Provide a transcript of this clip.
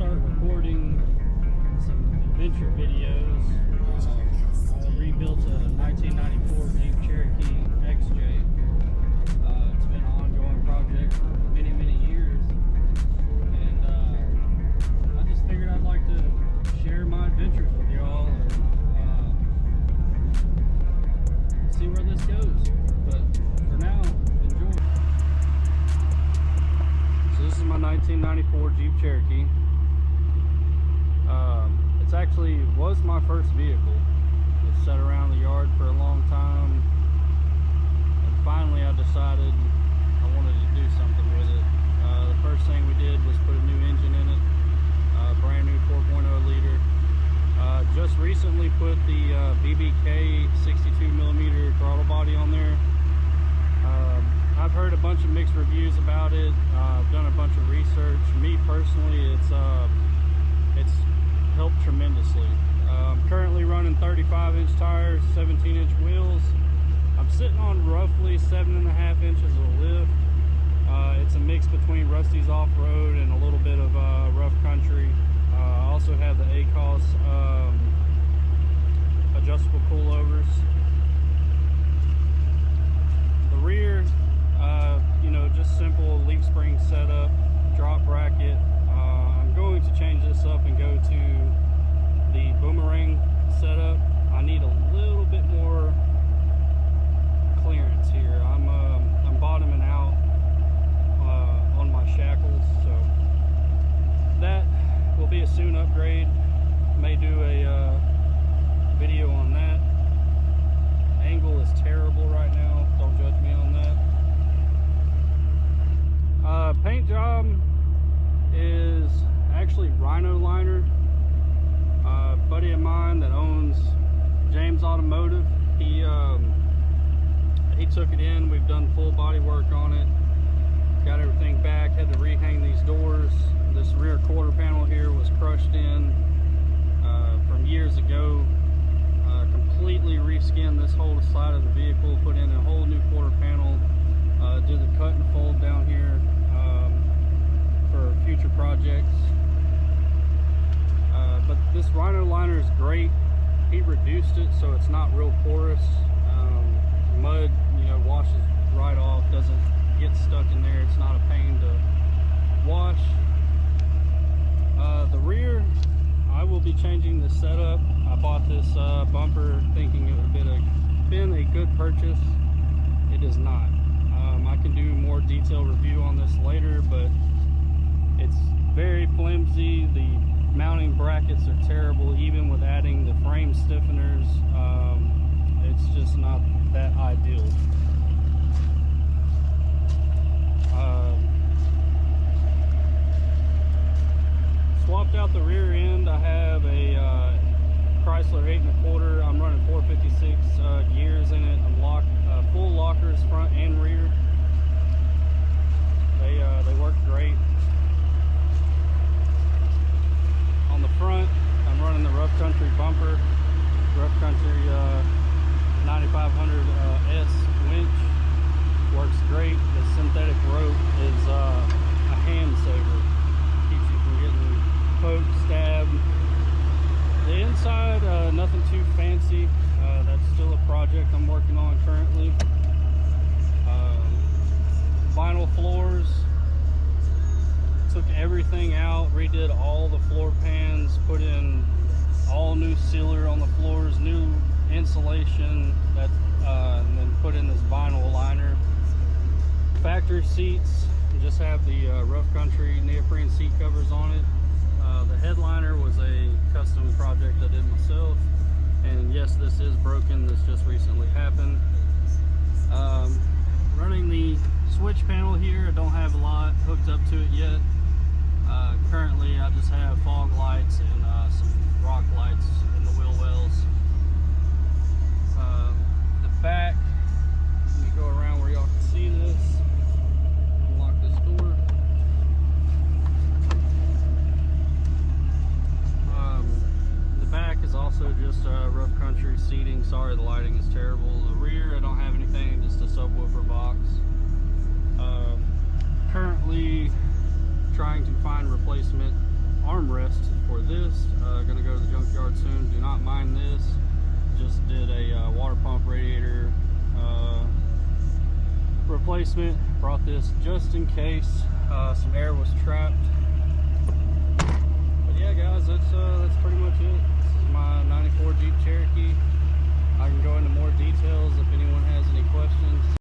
start recording some adventure videos. I rebuilt a 1994 Jeep Cherokee XJ. It's been an ongoing project for many, many years, and I just figured I'd like to share my adventures with y'all and see where this goes. But for now, enjoy. So this is my 1994 Jeep Cherokee. It's actually was my first vehicle. It sat around the yard for a long time, and finally I decided I wanted to do something with it. The first thing we did was put a new engine in it, brand new 4.0 liter. Just recently put the BBK 62mm throttle body on there. I've heard a bunch of mixed reviews about it. I've done a bunch of research. Me personally, it's helped tremendously. I'm currently running 35-inch tires, 17-inch wheels. I'm sitting on roughly 7.5 inches of lift. It's a mix between Rusty's off-road and a little bit of rough country. I also have the ACOS adjustable coilovers. The rear, just simple leaf spring setup, drop bracket. I'm going to change this up and go to the boomerang setup. I need a little bit more clearance here. I'm bottoming out on my shackles, so that will be a soon upgrade. May do a video on that. Angle is terrible right now, don't judge me on that. Paint job is actually Rhino liner. A buddy of mine that owns James Automotive, he took it in. We've done full body work on it, got everything back, had to rehang these doors. This rear quarter panel here was crushed in from years ago. Completely reskinned this whole side of the vehicle, put in a whole new quarter panel, did the cut and fold down here for future projects. But this Rhino liner is great. He reduced it so it's not real porous. Mud, washes right off, doesn't get stuck in there. It's not a pain to wash. The rear, I will be changing the setup. I bought this bumper thinking it would have been a good purchase. It is not. I can do more detailed review on this later, but it's very flimsy. The mounting brackets are terrible, even with adding the frame stiffeners. It's just not that ideal. Swapped out the rear end. I have a Chrysler 8 1/4. I'm running 456 gears in it. I'm full lockers front and rear. They work great. On the front, I'm running the rough country bumper, rough country 9500 S winch. Works great. The synthetic rope is a hand saver. Keeps you from getting poked, stabbed. The inside, nothing too fancy. That's still a project I'm working on currently. Vinyl floors. Took everything out, redid all the floor pans, put in all new sealer on the floors, new insulation, and then put in this vinyl liner. Factory seats, just have the rough country neoprene seat covers on it. The headliner was a custom project I did myself, and yes, this is broken. This just recently happened. Running the switch panel here. I don't have a lot hooked up to it yet. Currently I just have fog lights and some rock lights in the wheel wells. The back, let me go around where y'all can see this. Unlock this door. The back is also just rough country seating. Sorry, the lighting is terrible. The rear, I don't have anything, just a subwoofer box. Currently trying to find replacement armrest this. Gonna go to the junkyard soon. Do not mind this. Just did a water pump radiator replacement. Brought this just in case some air was trapped. But yeah, guys, that's pretty much it. This is my '94 Jeep Cherokee. I can go into more details if anyone has any questions.